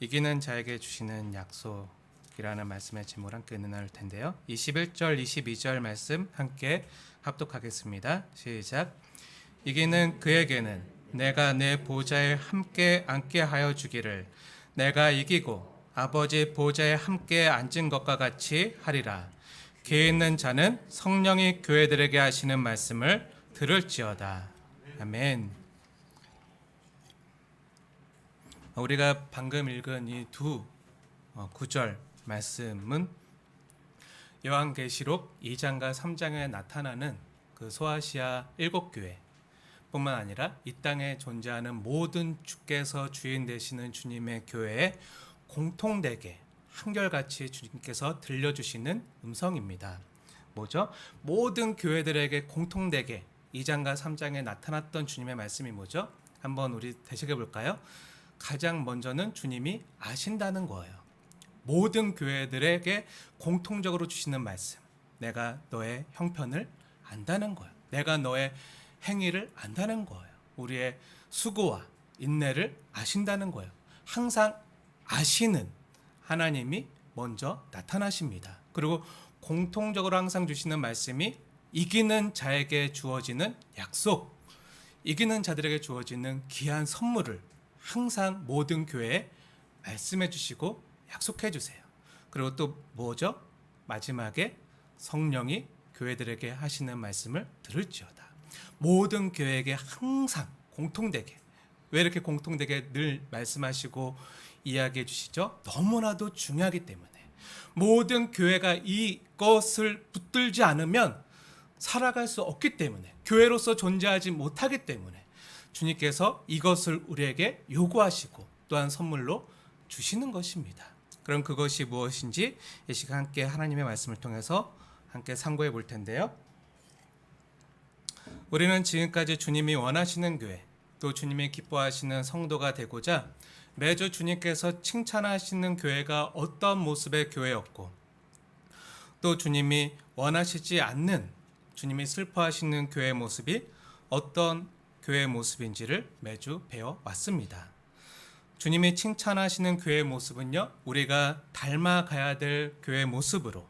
이기는 자에게 주시는 약속이라는 말씀의 제목을 함께 나눌 텐데요. 21절, 22절 말씀 함께 합독하겠습니다. 시작. 이기는 그에게는 내가 내 보좌에 함께 앉게 하여 주기를 내가 이기고 아버지 보좌에 함께 앉은 것과 같이 하리라. 귀에 있는 자는 성령이 교회들에게 하시는 말씀을 들을지어다. 아멘. 우리가 방금 읽은 이 두 구절 말씀은 요한계시록 2장과 3장에 나타나는 그 소아시아 7교회 뿐만 아니라 이 땅에 존재하는 모든 주께서 주인 되시는 주님의 교회에 공통되게 한결같이 주님께서 들려주시는 음성입니다. 뭐죠? 모든 교회들에게 공통되게 2장과 3장에 나타났던 주님의 말씀이 뭐죠? 한번 우리 되새겨 볼까요? 가장 먼저는 주님이 아신다는 거예요. 모든 교회들에게 공통적으로 주시는 말씀. 내가 너의 형편을 안다는 거예요. 내가 너의 행위를 안다는 거예요. 우리의 수고와 인내를 아신다는 거예요. 항상 아시는 하나님이 먼저 나타나십니다. 그리고 공통적으로 항상 주시는 말씀이 이기는 자에게 주어지는 약속, 이기는 자들에게 주어지는 귀한 선물을 항상 모든 교회에 말씀해 주시고 약속해 주세요. 그리고 또 뭐죠? 마지막에 성령이 교회들에게 하시는 말씀을 들을지어다. 모든 교회에게 항상 공통되게, 왜 이렇게 공통되게 늘 말씀하시고 이야기해 주시죠? 너무나도 중요하기 때문에. 모든 교회가 이것을 붙들지 않으면 살아갈 수 없기 때문에, 교회로서 존재하지 못하기 때문에 주님께서 이것을 우리에게 요구하시고 또한 선물로 주시는 것입니다. 그럼 그것이 무엇인지 이 시간 함께 하나님의 말씀을 통해서 함께 상고해 볼 텐데요. 우리는 지금까지 주님이 원하시는 교회, 또 주님이 기뻐하시는 성도가 되고자 매주 주님께서 칭찬하시는 교회가 어떤 모습의 교회였고, 또 주님이 원하시지 않는, 주님이 슬퍼하시는 교회의 모습이 어떤 교회의 모습인지를 매주 배워왔습니다. 주님이 칭찬하시는 교회의 모습은요, 우리가 닮아가야 될 교회의 모습으로,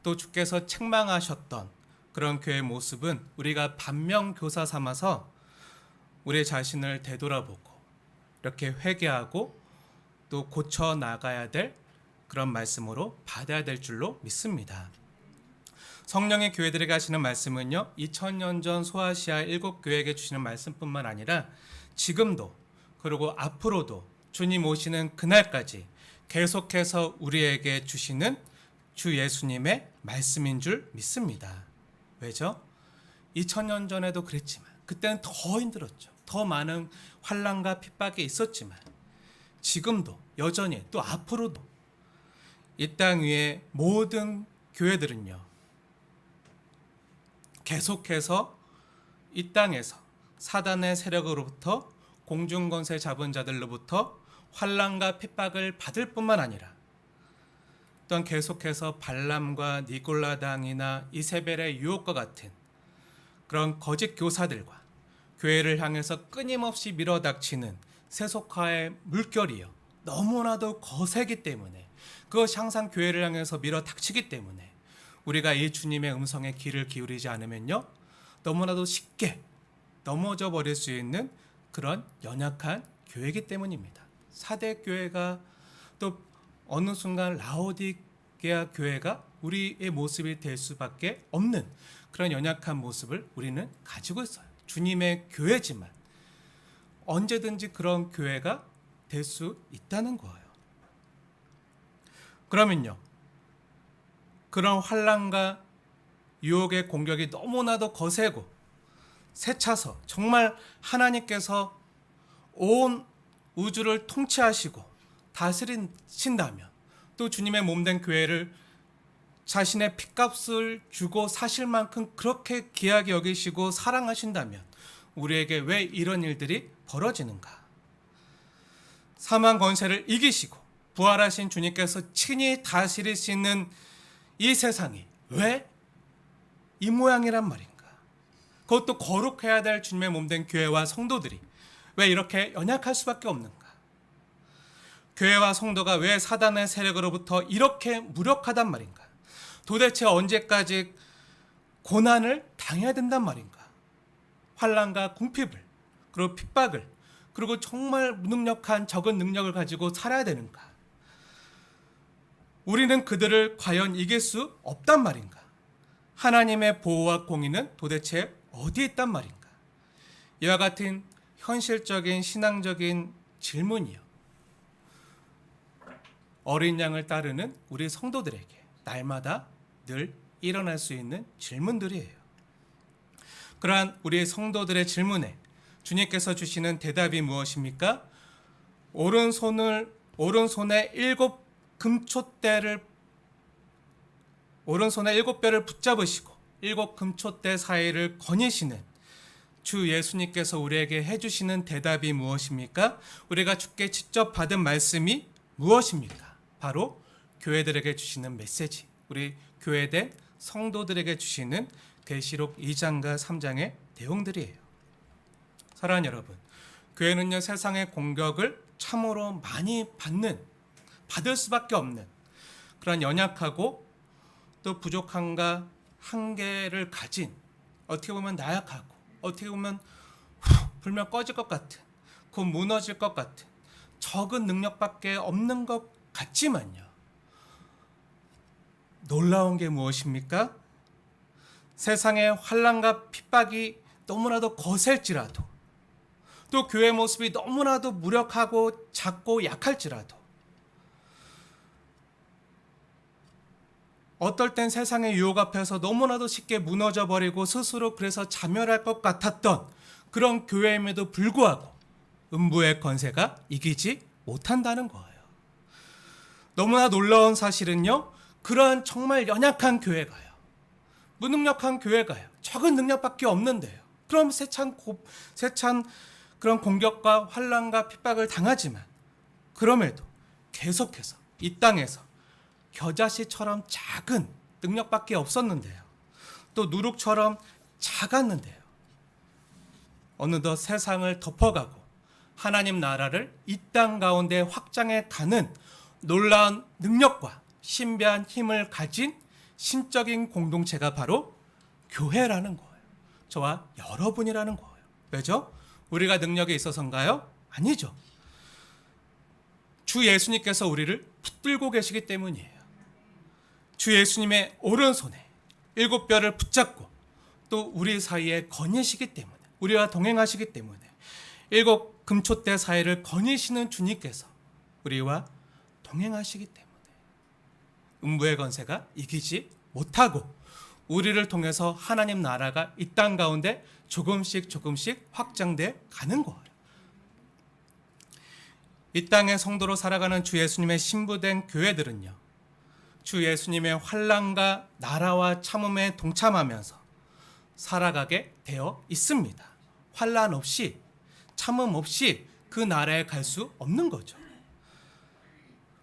또 주께서 책망하셨던 그런 교회의 모습은 우리가 반면교사 삼아서 우리 자신을 되돌아보고 이렇게 회개하고 또 고쳐 나가야 될 그런 말씀으로 받아야 될 줄로 믿습니다. 성령의 교회들에게 하시는 말씀은요, 2000년 전 소아시아 7교회에게 주시는 말씀뿐만 아니라 지금도, 그리고 앞으로도 주님 오시는 그날까지 계속해서 우리에게 주시는 주 예수님의 말씀인 줄 믿습니다. 왜죠? 2000년 전에도 그랬지만 그때는 더 힘들었죠. 더 많은 환난과 핍박이 있었지만 지금도 여전히, 또 앞으로도 이 땅 위의 모든 교회들은요, 계속해서 이 땅에서 사단의 세력으로부터, 공중권세 잡은 자들로부터 환난과 핍박을 받을 뿐만 아니라 또한 계속해서 발람과 니골라당이나 이세벨의 유혹과 같은 그런 거짓 교사들과 교회를 향해서 끊임없이 밀어닥치는 세속화의 물결이요, 너무나도 거세기 때문에, 그것이 항상 교회를 향해서 밀어닥치기 때문에 우리가 이 주님의 음성에 귀를 기울이지 않으면요, 너무나도 쉽게 넘어져 버릴 수 있는 그런 연약한 교회이기 때문입니다. 사대 교회가, 또 어느 순간 라오디게아 교회가 우리의 모습이 될 수밖에 없는 그런 연약한 모습을 우리는 가지고 있어요. 주님의 교회지만 언제든지 그런 교회가 될 수 있다는 거예요. 그러면요, 그런 환난과 유혹의 공격이 너무나도 거세고 세차서 정말 하나님께서 온 우주를 통치하시고 다스리신다면, 또 주님의 몸된 교회를 자신의 핏값을 주고 사실 만큼 그렇게 귀하게 여기시고 사랑하신다면 우리에게 왜 이런 일들이 벌어지는가? 사망 권세를 이기시고 부활하신 주님께서 친히 다스리시는 이 세상이 왜 이 모양이란 말인가? 그것도 거룩해야 될 주님의 몸된 교회와 성도들이 왜 이렇게 연약할 수밖에 없는가? 교회와 성도가 왜 사단의 세력으로부터 이렇게 무력하단 말인가? 도대체 언제까지 고난을 당해야 된단 말인가? 환난과 궁핍을, 그리고 핍박을, 그리고 정말 무능력한 적은 능력을 가지고 살아야 되는가? 우리는 그들을 과연 이길 수 없단 말인가? 하나님의 보호와 공의는 도대체 어디에 있단 말인가? 이와 같은 현실적인 신앙적인 질문이요. 어린 양을 따르는 우리 성도들에게 날마다 늘 일어날 수 있는 질문들이에요. 그러한 우리 성도들의 질문에 주님께서 주시는 대답이 무엇입니까? 오른손에 일곱 뼈를 붙잡으시고 일곱 금촛대 사이를 거니시는 주 예수님께서 우리에게 해주시는 대답이 무엇입니까? 우리가 주께 직접 받은 말씀이 무엇입니까? 바로 교회들에게 주시는 메시지, 우리 교회된 성도들에게 주시는 계시록 2장과 3장의 내용들이에요. 사랑하는 여러분, 교회는요, 세상의 공격을 참으로 많이 받을 수밖에 없는 그런 연약하고 또 부족함과 한계를 가진, 어떻게 보면 나약하고 어떻게 보면 불면 꺼질 것 같은, 곧 무너질 것 같은 적은 능력밖에 없는 것 같지만요, 놀라운 게 무엇입니까? 세상의 환난과 핍박이 너무나도 거셀지라도, 또 교회 모습이 너무나도 무력하고 작고 약할지라도, 어떨 땐 세상의 유혹 앞에서 너무나도 쉽게 무너져버리고 스스로 그래서 자멸할 것 같았던 그런 교회임에도 불구하고 음부의 권세가 이기지 못한다는 거예요. 너무나 놀라운 사실은요, 그러한 정말 연약한 교회가요, 무능력한 교회가요, 적은 능력밖에 없는데요, 그럼 세찬 그런 공격과 환난과 핍박을 당하지만 그럼에도 계속해서 이 땅에서 겨자씨처럼 작은 능력밖에 없었는데요, 또 누룩처럼 작았는데요, 어느덧 세상을 덮어가고 하나님 나라를 이 땅 가운데 확장해 가는 놀라운 능력과 신비한 힘을 가진 신적인 공동체가 바로 교회라는 거예요. 저와 여러분이라는 거예요. 왜죠? 우리가 능력에 있어서인가요? 아니죠. 주 예수님께서 우리를 붙들고 계시기 때문이에요. 주 예수님의 오른손에 일곱 뼈를 붙잡고 또 우리 사이에 거니시기 때문에, 우리와 동행하시기 때문에, 일곱 금촛대 사이를 거니시는 주님께서 우리와 동행하시기 때문에 음부의 권세가 이기지 못하고 우리를 통해서 하나님 나라가 이 땅 가운데 조금씩 확장돼 가는 거예요. 이 땅의 성도로 살아가는 주 예수님의 신부된 교회들은요, 주 예수님의 환난과 나라와 참음에 동참하면서 살아가게 되어 있습니다. 환난 없이, 참음 없이 그 나라에 갈 수 없는 거죠.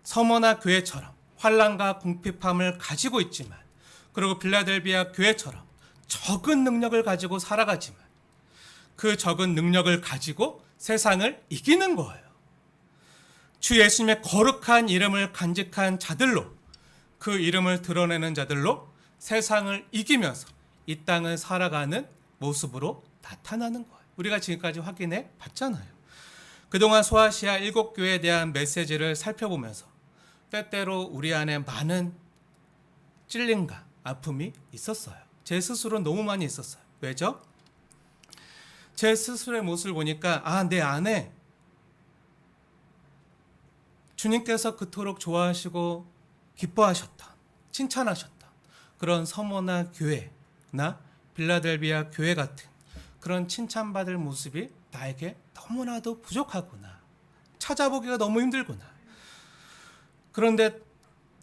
서머나 교회처럼 환난과 궁핍함을 가지고 있지만, 그리고 빌라델비아 교회처럼 적은 능력을 가지고 살아가지만 그 적은 능력을 가지고 세상을 이기는 거예요. 주 예수님의 거룩한 이름을 간직한 자들로, 그 이름을 드러내는 자들로 세상을 이기면서 이 땅을 살아가는 모습으로 나타나는 거예요. 우리가 지금까지 확인해 봤잖아요. 그동안 소아시아 7교회에 대한 메시지를 살펴보면서 때때로 우리 안에 많은 찔림과 아픔이 있었어요. 제 스스로 너무 많이 있었어요. 왜죠? 제 스스로의 모습을 보니까 내 안에 주님께서 그토록 좋아하시고 기뻐하셨던, 칭찬하셨던 그런 서머나 교회나 빌라델비아 교회 같은 그런 칭찬받을 모습이 나에게 너무나도 부족하구나, 찾아보기가 너무 힘들구나. 그런데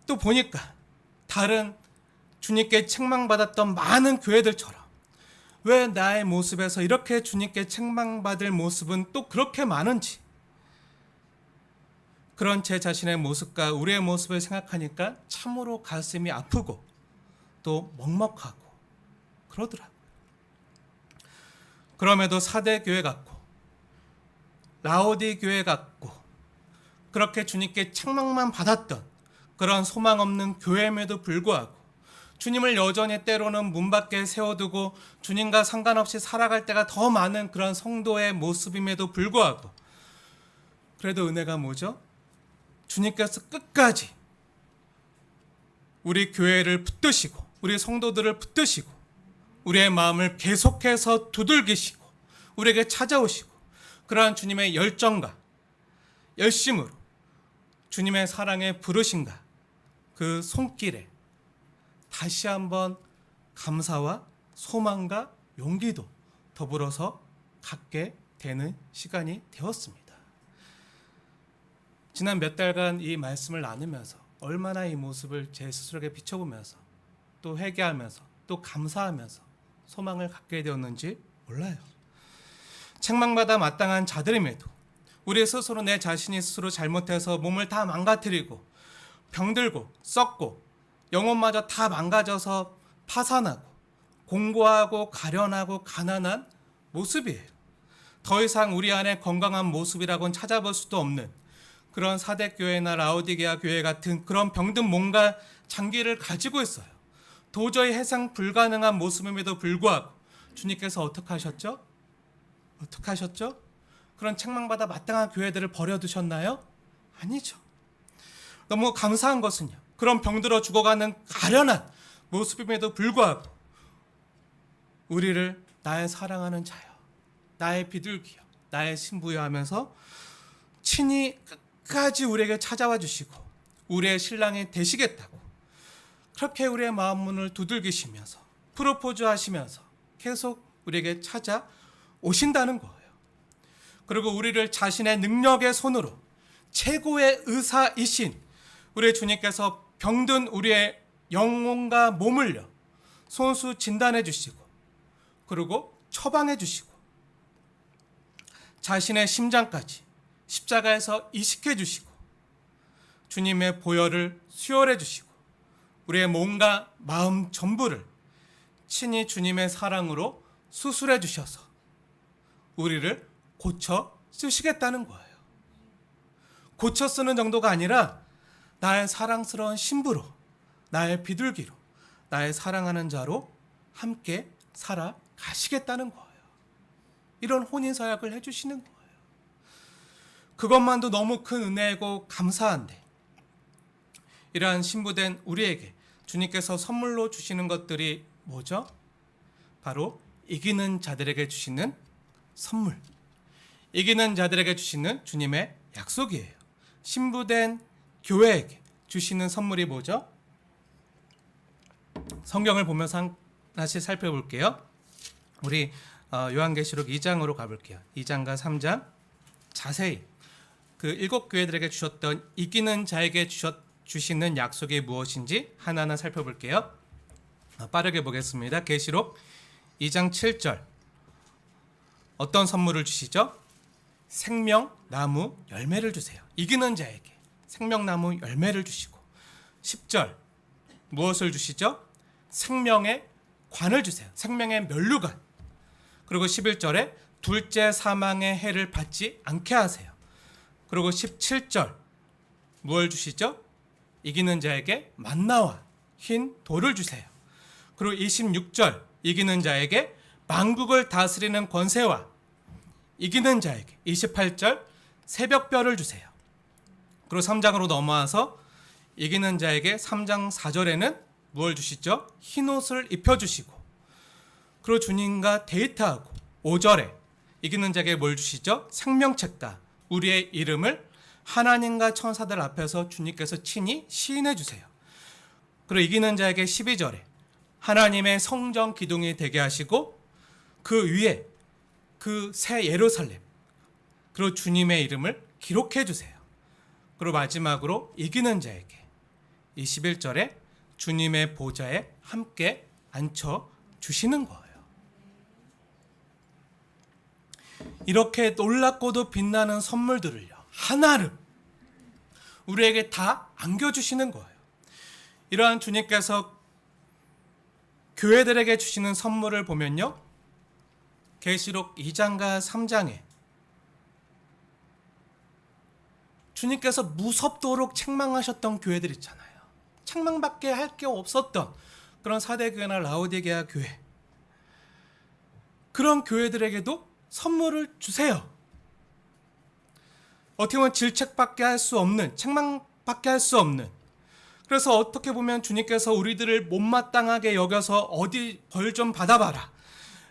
또 보니까 다른 주님께 책망받았던 많은 교회들처럼 왜 나의 모습에서 이렇게 주님께 책망받을 모습은 또 그렇게 많은지, 그런 제 자신의 모습과 우리의 모습을 생각하니까 참으로 가슴이 아프고 또 먹먹하고 그러더라고요. 그럼에도 사대 교회 같고 라오디 교회 같고 그렇게 주님께 책망만 받았던 그런 소망 없는 교회임에도 불구하고 주님을 여전히 때로는 문 밖에 세워두고 주님과 상관없이 살아갈 때가 더 많은 그런 성도의 모습임에도 불구하고 그래도 은혜가 뭐죠? 주님께서 끝까지 우리 교회를 붙드시고 우리 성도들을 붙드시고 우리의 마음을 계속해서 두들기시고 우리에게 찾아오시고 그러한 주님의 열정과 열심으로 주님의 사랑에 부르신가 그 손길에 다시 한번 감사와 소망과 용기도 더불어서 갖게 되는 시간이 되었습니다. 지난 몇 달간 이 말씀을 나누면서 얼마나 이 모습을 제 스스로에게 비춰보면서 또 회개하면서 또 감사하면서 소망을 갖게 되었는지 몰라요. 책망받아 마땅한 자들임에도 우리 스스로 내 자신이 스스로 잘못해서 몸을 다 망가뜨리고 병들고 썩고 영혼마저 다 망가져서 파산하고 공고하고 가련하고 가난한 모습이에요. 더 이상 우리 안에 건강한 모습이라고는 찾아볼 수도 없는 그런 사대교회나 라오디게아 교회 같은 그런 병든 몸과 장기를 가지고 있어요. 도저히 해상 불가능한 모습임에도 불구하고 주님께서 어떻게 하셨죠? 어떻게 하셨죠? 그런 책망받아 마땅한 교회들을 버려두셨나요? 아니죠. 너무 감사한 것은요. 그런 병들어 죽어가는 가련한 모습임에도 불구하고 우리를 나의 사랑하는 자여, 나의 비둘기여, 나의 신부여 하면서 친히 끝까지 우리에게 찾아와 주시고 우리의 신랑이 되시겠다고 그렇게 우리의 마음 문을 두들기시면서 프로포즈 하시면서 계속 우리에게 찾아오신다는 거예요. 그리고 우리를 자신의 능력의 손으로 최고의 의사이신 우리 주님께서 병든 우리의 영혼과 몸을요 손수 진단해 주시고 그리고 처방해 주시고 자신의 심장까지 십자가에서 이식해 주시고 주님의 보혈을 수혈해 주시고 우리의 몸과 마음 전부를 친히 주님의 사랑으로 수술해 주셔서 우리를 고쳐 쓰시겠다는 거예요. 고쳐 쓰는 정도가 아니라 나의 사랑스러운 신부로, 나의 비둘기로, 나의 사랑하는 자로 함께 살아가시겠다는 거예요. 이런 혼인서약을 해주시는 거예요. 그것만도 너무 큰 은혜이고 감사한데 이러한 신부된 우리에게 주님께서 선물로 주시는 것들이 뭐죠? 바로 이기는 자들에게 주시는 선물, 이기는 자들에게 주시는 주님의 약속이에요. 신부된 교회에게 주시는 선물이 뭐죠? 성경을 보면서 하나씩 살펴볼게요. 우리 요한계시록 2장으로 가볼게요. 2장과 3장 자세히 그 7교회들에게 주셨던 이기는 자에게 주시는 약속이 무엇인지 하나하나 살펴볼게요. 빠르게 보겠습니다. 계시록 2장 7절 어떤 선물을 주시죠? 생명나무 열매를 주세요. 이기는 자에게 생명나무 열매를 주시고 10절 무엇을 주시죠? 생명의 관을 주세요. 생명의 면류관. 그리고 11절에 둘째 사망의 해를 받지 않게 하세요. 그리고 17절 무엇을 주시죠? 이기는 자에게 만나와 흰 돌을 주세요. 그리고 26절 이기는 자에게 만국을 다스리는 권세와 이기는 자에게 28절 새벽별을 주세요. 그리고 3장으로 넘어와서 이기는 자에게 3장 4절에는 무엇을 주시죠? 흰옷을 입혀주시고 그리고 주님과 데이트하고 5절에 이기는 자에게 뭘 주시죠? 생명책과 우리의 이름을 하나님과 천사들 앞에서 주님께서 친히 시인해 주세요. 그리고 이기는 자에게 12절에 하나님의 성전 기둥이 되게 하시고 그 위에 그 새 예루살렘 그리고 주님의 이름을 기록해 주세요. 그리고 마지막으로 이기는 자에게 21절에 주님의 보좌에 함께 앉혀 주시는 거예요. 이렇게 놀랍고도 빛나는 선물들을요 하나를 우리에게 다 안겨주시는 거예요. 이러한 주님께서 교회들에게 주시는 선물을 보면요 계시록 2장과 3장에 주님께서 무섭도록 책망하셨던 교회들 있잖아요. 책망밖에 할 게 없었던 그런 사대교회나 라오디게아 교회, 그런 교회들에게도 선물을 주세요. 어떻게 보면 질책밖에 할 수 없는, 책망밖에 할 수 없는, 그래서 어떻게 보면 주님께서 우리들을 못마땅하게 여겨서 어디 벌 좀 받아봐라,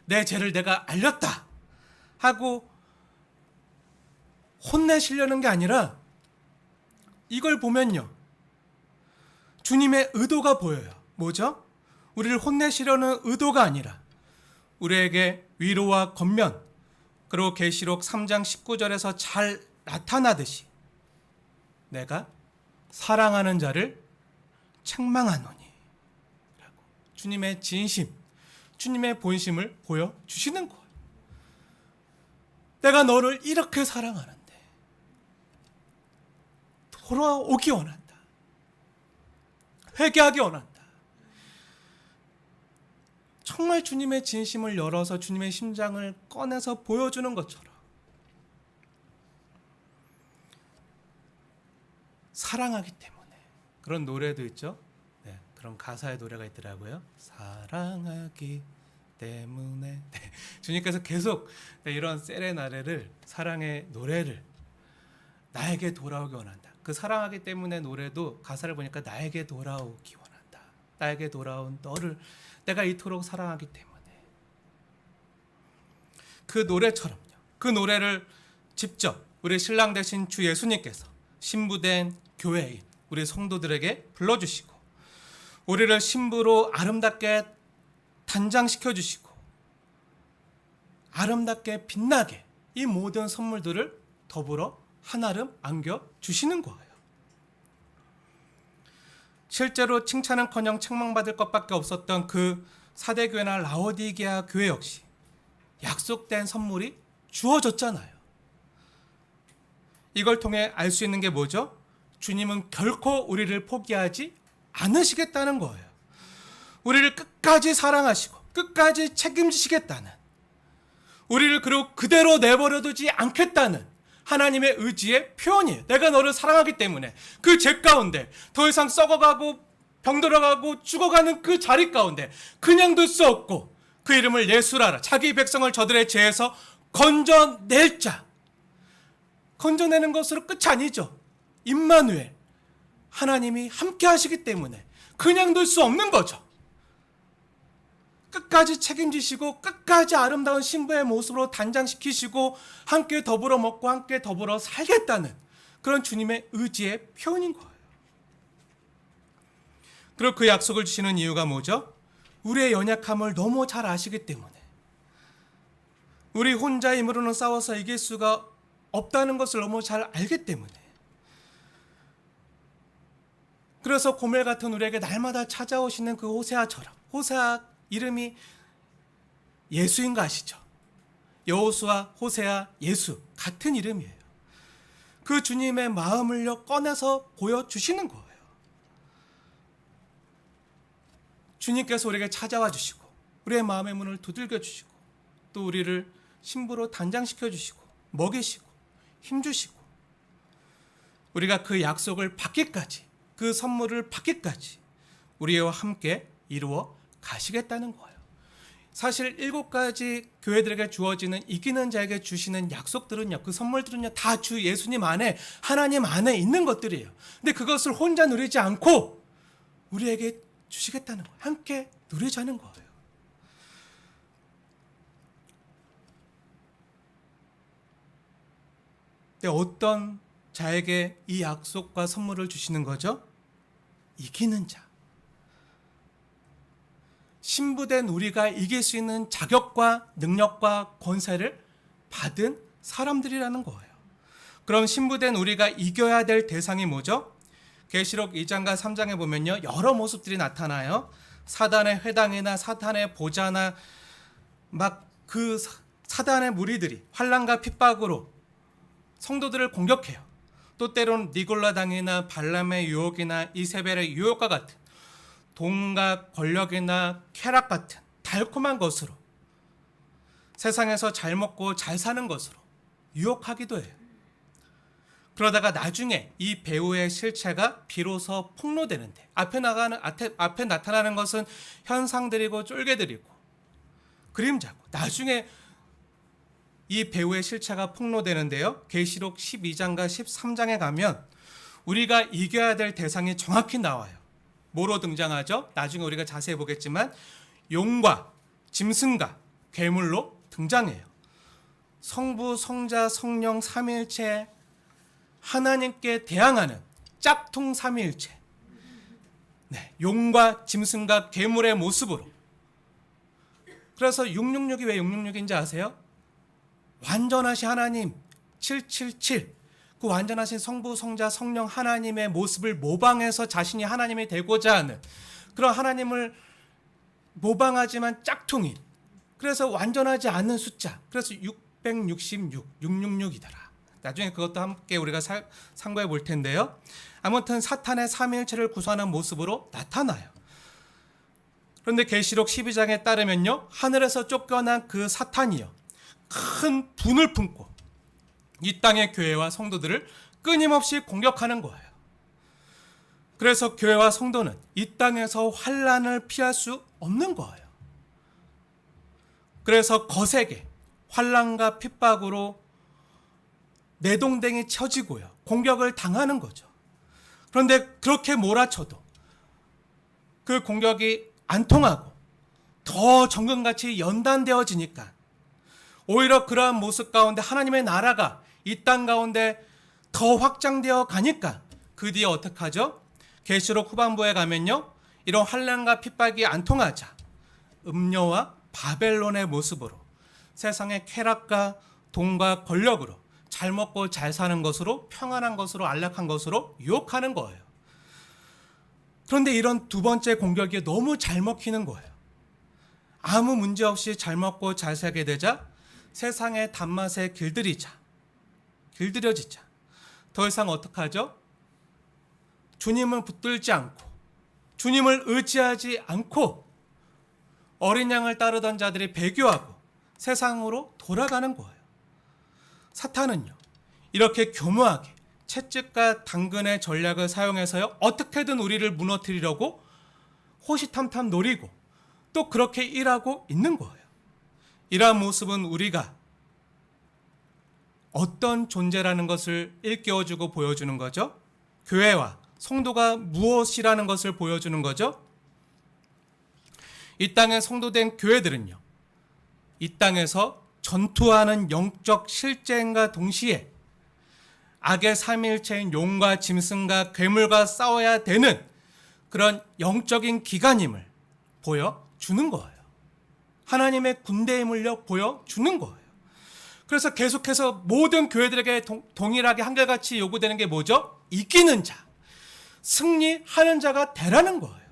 내 죄를 내가 알렸다 하고 혼내시려는 게 아니라, 이걸 보면요, 주님의 의도가 보여요. 뭐죠? 우리를 혼내시려는 의도가 아니라 우리에게 위로와 권면, 그리고 계시록 3장 19절에서 잘 나타나듯이 내가 사랑하는 자를 책망하노니 라고 주님의 진심, 주님의 본심을 보여주시는 거예요. 내가 너를 이렇게 사랑하는데 돌아오기 원한다, 회개하기 원한다. 정말 주님의 진심을 열어서 주님의 심장을 꺼내서 보여주는 것처럼 사랑하기 때문에, 그런 노래도 있죠. 네, 그런 가사의 노래가 있더라고요. 사랑하기 때문에. 네, 주님께서 계속 이런 세레나데를, 사랑의 노래를 나에게 돌아오기 원한다. 그 사랑하기 때문에 노래도 가사를 보니까 나에게 돌아오기 원한다, 나에게 돌아온 너를 내가 이토록 사랑하기 때문에. 그 노래처럼요, 그 노래를 직접 우리 신랑 되신 주 예수님께서 신부된 교회인 우리 성도들에게 불러주시고, 우리를 신부로 아름답게 단장시켜 주시고 아름답게 빛나게 이 모든 선물들을 더불어 한아름 안겨주시는 거예요. 실제로 칭찬은커녕 책망받을 것밖에 없었던 그 사대교회나 라오디게아 교회 역시 약속된 선물이 주어졌잖아요. 이걸 통해 알 수 있는 게 뭐죠? 주님은 결코 우리를 포기하지 않으시겠다는 거예요. 우리를 끝까지 사랑하시고 끝까지 책임지시겠다는, 우리를 그대로 내버려두지 않겠다는 하나님의 의지의 표현이에요. 내가 너를 사랑하기 때문에 그 죄 가운데 더 이상 썩어가고 병들어가고 죽어가는 그 자리 가운데 그냥 둘 수 없고 그 이름을 예수라라, 자기 백성을 저들의 죄에서 건져낼 자. 건져내는 것으로 끝이 아니죠. 임마누엘, 하나님이 함께 하시기 때문에 그냥 둘 수 없는 거죠. 끝까지 책임지시고 끝까지 아름다운 신부의 모습으로 단장시키시고 함께 더불어 먹고 함께 더불어 살겠다는 그런 주님의 의지의 표현인 거예요. 그리고 그 약속을 주시는 이유가 뭐죠? 우리의 연약함을 너무 잘 아시기 때문에, 우리 혼자 힘으로는 싸워서 이길 수가 없다는 것을 너무 잘 알기 때문에, 그래서 고멜 같은 우리에게 날마다 찾아오시는 그 호세아처럼, 호세아 이름이 예수인 거 아시죠? 여호수아, 호세아, 예수 같은 이름이에요. 그 주님의 마음을요 꺼내서 보여주시는 거예요. 주님께서 우리에게 찾아와 주시고 우리의 마음의 문을 두들겨 주시고 또 우리를 신부로 단장시켜 주시고 먹이시고 힘주시고 우리가 그 약속을 받기까지, 그 선물을 받기까지 우리와 함께 이루어 가시겠다는 거예요. 사실 7가지 교회들에게 주어지는 이기는 자에게 주시는 약속들은요, 그 선물들은요 다 주 예수님 안에, 하나님 안에 있는 것들이에요. 근데 그것을 혼자 누리지 않고 우리에게 주시겠다는 거예요. 함께 누리자는 거예요. 근데 어떤 자에게 이 약속과 선물을 주시는 거죠? 이기는 자. 신부된 우리가 이길 수 있는 자격과 능력과 권세를 받은 사람들이라는 거예요. 그럼 신부된 우리가 이겨야 될 대상이 뭐죠? 계시록 2장과 3장에 보면요, 여러 모습들이 나타나요. 사단의 회당이나 사탄의 보좌나 막 그 사단의 무리들이 환난과 핍박으로 성도들을 공격해요. 또 때로는 니골라당이나 발람의 유혹이나 이세벨의 유혹과 같은 돈과 권력이나 쾌락 같은 달콤한 것으로, 세상에서 잘 먹고 잘 사는 것으로 유혹하기도 해요. 그러다가 나중에 이 배우의 실체가 비로소 폭로되는데 앞에 나타나는 것은 현상들이고 쫄개들이고 그림자고 나중에 이 배우의 실체가 폭로되는데요. 계시록 12장과 13장에 가면 우리가 이겨야 될 대상이 정확히 나와요. 뭐로 등장하죠? 나중에 우리가 자세히 보겠지만 용과 짐승과 괴물로 등장해요. 성부, 성자, 성령 삼위일체 하나님께 대항하는 짝퉁 삼위일체. 네, 용과 짐승과 괴물의 모습으로. 그래서 666이 왜 666인지 아세요? 완전하신 하나님 777. 그 완전하신 성부, 성자, 성령 하나님의 모습을 모방해서 자신이 하나님이 되고자 하는 그런 하나님을 모방하지만 짝퉁인, 그래서 완전하지 않은 숫자, 그래서 666, 666이더라. 나중에 그것도 함께 우리가 상고해 볼 텐데요. 아무튼 사탄의 삼위일체를 구성하는 모습으로 나타나요. 그런데 계시록 12장에 따르면요, 하늘에서 쫓겨난 그 사탄이요, 큰 분을 품고 이 땅의 교회와 성도들을 끊임없이 공격하는 거예요. 그래서 교회와 성도는 이 땅에서 환난을 피할 수 없는 거예요. 그래서 거세게 환난과 핍박으로 내동댕이 쳐지고요, 공격을 당하는 거죠. 그런데 그렇게 몰아쳐도 그 공격이 안 통하고 더 정금같이 연단되어지니까 오히려 그러한 모습 가운데 하나님의 나라가 이 땅 가운데 더 확장되어 가니까 그 뒤에 어떻게 하죠? 계시록 후반부에 가면요, 이런 환난과 핍박이 안 통하자 음녀와 바벨론의 모습으로 세상의 쾌락과 돈과 권력으로 잘 먹고 잘 사는 것으로, 평안한 것으로, 안락한 것으로 유혹하는 거예요. 그런데 이런 두 번째 공격이 너무 잘 먹히는 거예요. 아무 문제 없이 잘 먹고 잘 살게 되자 세상의 단맛에 길들여지자 더 이상 어떡하죠? 주님을 붙들지 않고 주님을 의지하지 않고 어린 양을 따르던 자들이 배교하고 세상으로 돌아가는 거예요. 사탄은요, 이렇게 교묘하게 채찍과 당근의 전략을 사용해서요, 어떻게든 우리를 무너뜨리려고 호시탐탐 노리고 또 그렇게 일하고 있는 거예요. 이러한 모습은 우리가 어떤 존재라는 것을 일깨워주고 보여주는 거죠. 교회와 성도가 무엇이라는 것을 보여주는 거죠. 이 땅에 성도된 교회들은요, 이 땅에서 전투하는 영적 실제인과 동시에 악의 삼위일체인 용과 짐승과 괴물과 싸워야 되는 그런 영적인 기관임을 보여주는 거예요. 하나님의 군대임을 보여주는 거예요. 그래서 계속해서 모든 교회들에게 동일하게 한결같이 요구되는 게 뭐죠? 이기는 자, 승리하는 자가 되라는 거예요.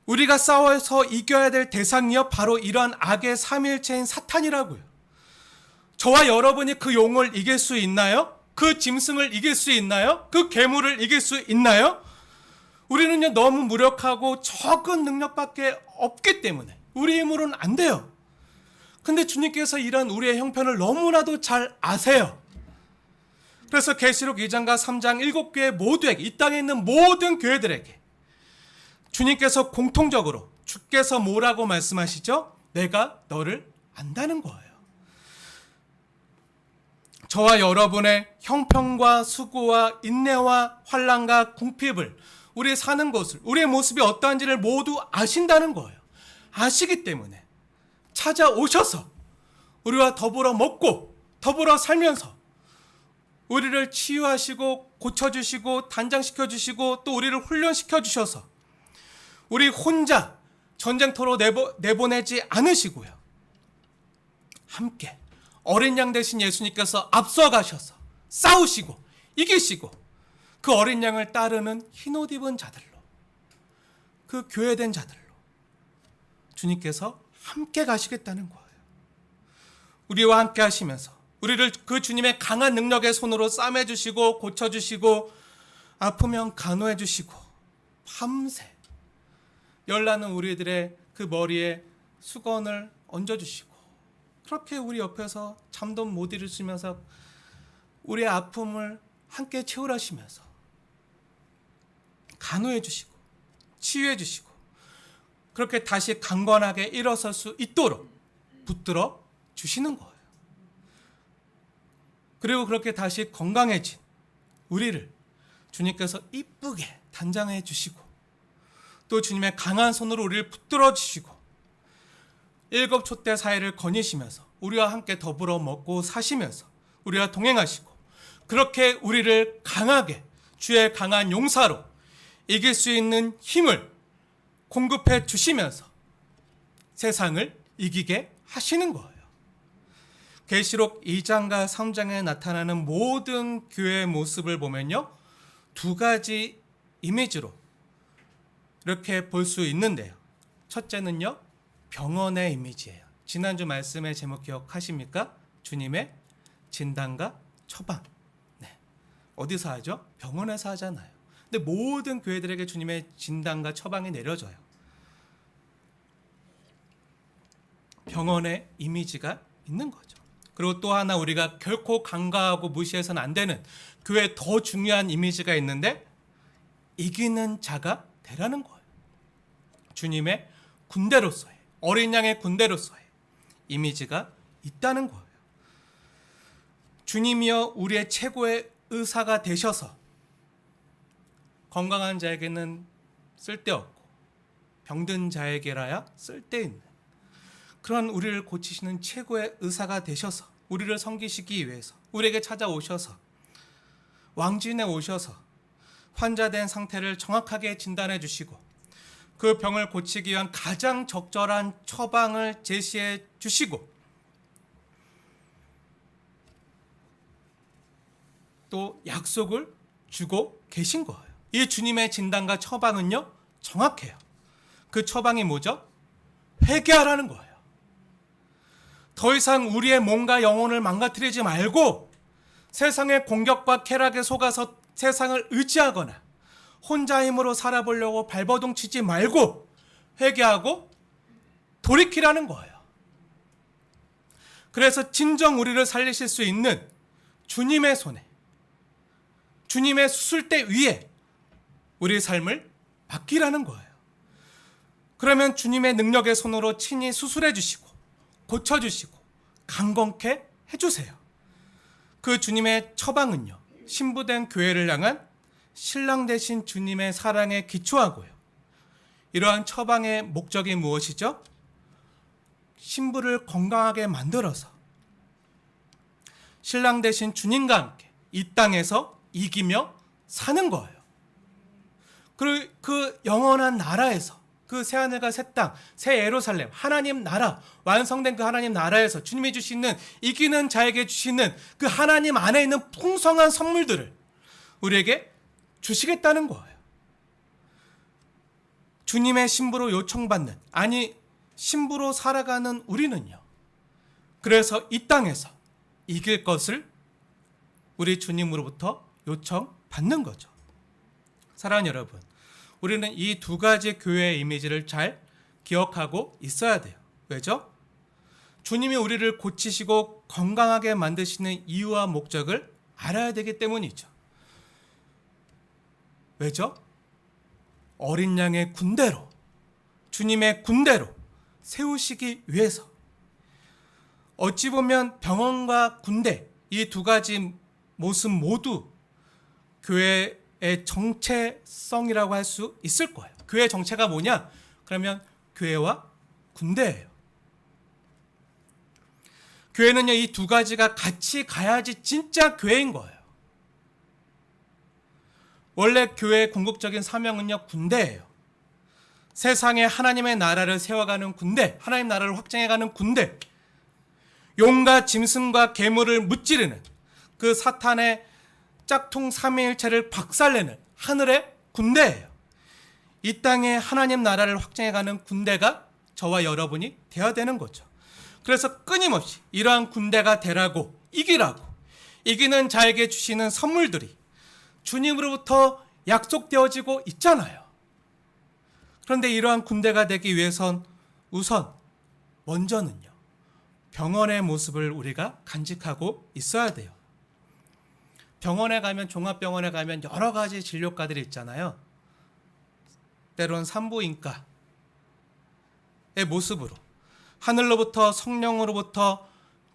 우리가 싸워서 이겨야 될 대상이요, 바로 이러한 악의 삼위일체인 사탄이라고요. 저와 여러분이 그 용을 이길 수 있나요? 그 짐승을 이길 수 있나요? 그 괴물을 이길 수 있나요? 우리는요, 너무 무력하고 적은 능력밖에 없기 때문에 우리 힘으로는 안 돼요. 근데 주님께서 이런 우리의 형편을 너무나도 잘 아세요. 그래서 계시록 2장과 3장 7교회 모두에게, 이 땅에 있는 모든 교회들에게 주님께서 공통적으로, 주께서 뭐라고 말씀하시죠? 내가 너를 안다는 거예요. 저와 여러분의 형편과 수고와 인내와 환난과 궁핍을, 우리 사는 것을, 우리의 모습이 어떠한지를 모두 아신다는 거예요. 아시기 때문에 찾아오셔서 우리와 더불어 먹고 더불어 살면서 우리를 치유하시고 고쳐주시고 단장시켜주시고 또 우리를 훈련시켜주셔서 우리 혼자 전쟁터로 내보내지 않으시고요, 함께 어린 양 대신 예수님께서 앞서가셔서 싸우시고 이기시고 그 어린 양을 따르는 흰옷 입은 자들로, 그 교회된 자들로 주님께서 함께 가시겠다는 거예요. 우리와 함께 하시면서 우리를 그 주님의 강한 능력의 손으로 싸매주시고 고쳐주시고 아프면 간호해주시고 밤새 열나는 우리들의 그 머리에 수건을 얹어주시고 그렇게 우리 옆에서 잠도 못 이루시면서 우리의 아픔을 함께 채울하시면서 간호해 주시고 치유해 주시고 그렇게 다시 강건하게 일어설 수 있도록 붙들어 주시는 거예요. 그리고 그렇게 다시 건강해진 우리를 주님께서 이쁘게 단장해 주시고 또 주님의 강한 손으로 우리를 붙들어 주시고 일곱 촛대 사이를 거니시면서 우리와 함께 더불어 먹고 사시면서 우리와 동행하시고 그렇게 우리를 강하게 주의 강한 용사로 이길 수 있는 힘을 공급해 주시면서 세상을 이기게 하시는 거예요. 계시록 2장과 3장에 나타나는 모든 교회의 모습을 보면요, 두 가지 이미지로 이렇게 볼 수 있는데요. 첫째는요, 병원의 이미지예요. 지난주 말씀의 제목 기억하십니까? 주님의 진단과 처방. 네. 어디서 하죠? 병원에서 하잖아요. 근데 모든 교회들에게 주님의 진단과 처방이 내려져요. 병원의 이미지가 있는 거죠. 그리고 또 하나 우리가 결코 간과하고 무시해서는 안 되는 교회의 더 중요한 이미지가 있는데 이기는 자가 되라는 거예요. 주님의 군대로서의, 어린 양의 군대로서의 이미지가 있다는 거예요. 주님이여 우리의 최고의 의사가 되셔서 건강한 자에게는 쓸데없고 병든 자에게라야 쓸데있는 그런 우리를 고치시는 최고의 의사가 되셔서 우리를 섬기시기 위해서 우리에게 찾아오셔서 왕진에 오셔서 환자된 상태를 정확하게 진단해 주시고 그 병을 고치기 위한 가장 적절한 처방을 제시해 주시고 또 약속을 주고 계신 거예요. 이 주님의 진단과 처방은요, 정확해요. 그 처방이 뭐죠? 회개하라는 거예요. 더 이상 우리의 몸과 영혼을 망가뜨리지 말고 세상의 공격과 쾌락에 속아서 세상을 의지하거나 혼자 힘으로 살아보려고 발버둥 치지 말고 회개하고 돌이키라는 거예요. 그래서 진정 우리를 살리실 수 있는 주님의 손에 주님의 수술대 위에 우리의 삶을 맡기라는 거예요. 그러면 주님의 능력의 손으로 친히 수술해 주시고 고쳐주시고 강건케 해주세요. 그 주님의 처방은요, 신부된 교회를 향한 신랑 되신 주님의 사랑에 기초하고요. 이러한 처방의 목적이 무엇이죠? 신부를 건강하게 만들어서 신랑 되신 주님과 함께 이 땅에서 이기며 사는 거예요. 그리고 그 영원한 나라에서 그 새하늘과 새 땅, 새 예루살렘, 하나님 나라, 완성된 그 하나님 나라에서 주님이 주시는 이기는 자에게 주시는 그 하나님 안에 있는 풍성한 선물들을 우리에게 주시겠다는 거예요. 주님의 신부로 요청받는, 아니 신부로 살아가는 우리는요, 그래서 이 땅에서 이길 것을 우리 주님으로부터 요청받는 거죠. 사랑하는 여러분, 우리는 이 두 가지 교회의 이미지를 잘 기억하고 있어야 돼요. 왜죠? 주님이 우리를 고치시고 건강하게 만드시는 이유와 목적을 알아야 되기 때문이죠. 왜죠? 어린 양의 군대로, 주님의 군대로 세우시기 위해서. 어찌 보면 병원과 군대, 이 두 가지 모습 모두 교회의 정체성이라고 할 수 있을 거예요. 교회의 정체가 뭐냐? 그러면 교회와 군대예요. 교회는요, 이 두 가지가 같이 가야지 진짜 교회인 거예요. 원래 교회의 궁극적인 사명은요, 군대예요. 세상에 하나님의 나라를 세워가는 군대, 하나님 나라를 확장해가는 군대, 용과 짐승과 괴물을 무찌르는 그 사탄의 짝퉁 삼위일체를 박살내는 하늘의 군대예요. 이 땅에 하나님 나라를 확장해가는 군대가 저와 여러분이 되어야 되는 거죠. 그래서 끊임없이 이러한 군대가 되라고, 이기라고, 이기는 자에게 주시는 선물들이 주님으로부터 약속되어지고 있잖아요. 그런데 이러한 군대가 되기 위해선 우선 먼저는요, 병원의 모습을 우리가 간직하고 있어야 돼요. 병원에 가면, 종합병원에 가면 여러 가지 진료과들이 있잖아요. 때론 산부인과의 모습으로 하늘로부터, 성령으로부터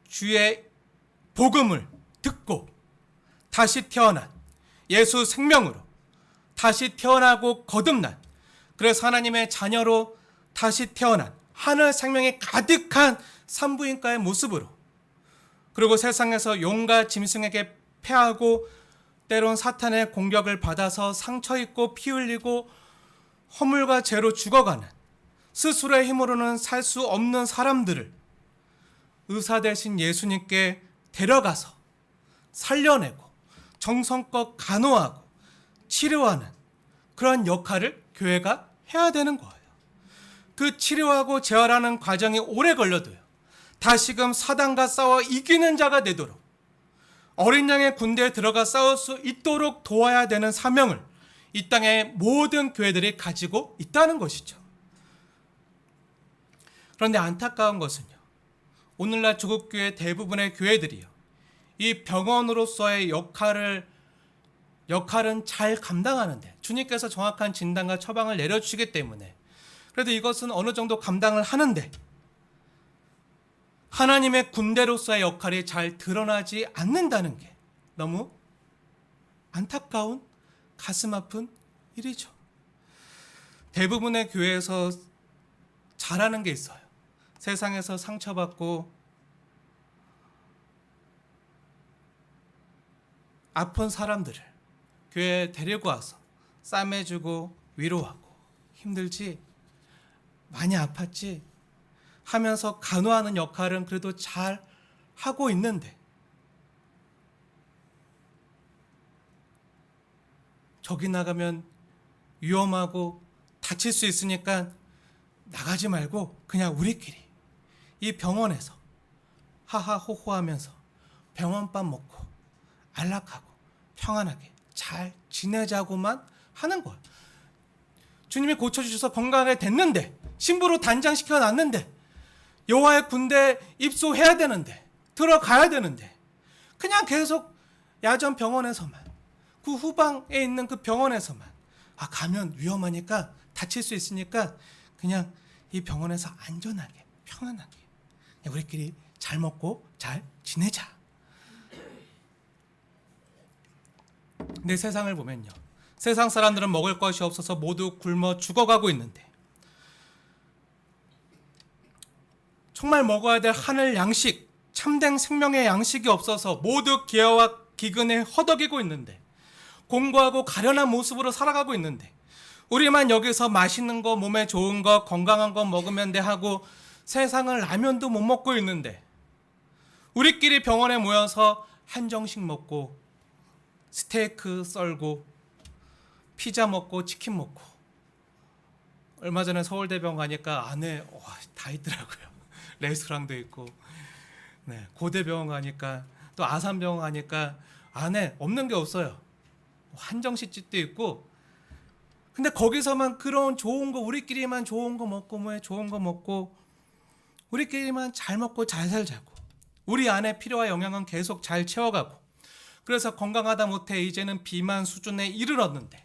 주의 복음을 듣고 다시 태어난, 예수 생명으로 다시 태어나고 거듭난, 그래서 하나님의 자녀로 다시 태어난 하늘 생명이 가득한 산부인과의 모습으로, 그리고 세상에서 용과 짐승에게 패하고 때론 사탄의 공격을 받아서 상처 입고 피 흘리고 허물과 죄로 죽어가는, 스스로의 힘으로는 살 수 없는 사람들을 의사 되신 예수님께 데려가서 살려내고 정성껏 간호하고 치료하는 그런 역할을 교회가 해야 되는 거예요. 그 치료하고 재활하는 과정이 오래 걸려도요, 다시금 사단과 싸워 이기는 자가 되도록, 어린 양의 군대에 들어가 싸울 수 있도록 도와야 되는 사명을 이 땅의 모든 교회들이 가지고 있다는 것이죠. 그런데 안타까운 것은요, 오늘날 조국교회 대부분의 교회들이요, 이 병원으로서의 역할은 잘 감당하는데, 주님께서 정확한 진단과 처방을 내려주시기 때문에 그래도 이것은 어느 정도 감당을 하는데, 하나님의 군대로서의 역할이 잘 드러나지 않는다는 게 너무 안타까운, 가슴 아픈 일이죠. 대부분의 교회에서 잘하는 게 있어요. 세상에서 상처받고 아픈 사람들을 교회에 데리고 와서 싸매주고 위로하고, 힘들지? 많이 아팠지? 하면서 간호하는 역할은 그래도 잘 하고 있는데, 저기 나가면 위험하고 다칠 수 있으니까 나가지 말고 그냥 우리끼리 이 병원에서 하하호호 하면서 병원밥 먹고 안락하고 평안하게 잘 지내자고만 하는 거예요. 주님이 고쳐주셔서 건강하게 됐는데, 신부로 단장시켜 놨는데, 여호와의 군대 입소해야 되는데, 들어가야 되는데, 그냥 계속 야전 병원에서만, 그 후방에 있는 그 병원에서만, 가면 위험하니까, 다칠 수 있으니까 그냥 이 병원에서 안전하게 평안하게 우리끼리 잘 먹고 잘 지내자. 내 세상을 보면요, 세상 사람들은 먹을 것이 없어서 모두 굶어 죽어가고 있는데, 정말 먹어야 될 하늘 양식, 참된 생명의 양식이 없어서 모두 기아와 기근에 허덕이고 있는데, 공고하고 가련한 모습으로 살아가고 있는데, 우리만 여기서 맛있는 거, 몸에 좋은 거, 건강한 거 먹으면 돼 하고 세상은 라면도 못 먹고 있는데, 우리끼리 병원에 모여서 한정식 먹고 스테이크 썰고 피자 먹고 치킨 먹고, 얼마 전에 서울대병원 가니까 안에 다 있더라고요. 레스토랑도 있고, 고대병원 가니까, 또 아산병원 가니까 안에 없는 게 없어요. 한정식집도 있고. 근데 거기서만 그런 좋은 거, 우리끼리만 좋은 거 먹고, 좋은 거 먹고, 우리끼리만 잘 먹고 잘 살자고, 우리 안에 필요와 영양은 계속 잘 채워가고, 그래서 건강하다 못해 이제는 비만 수준에 이르렀는데,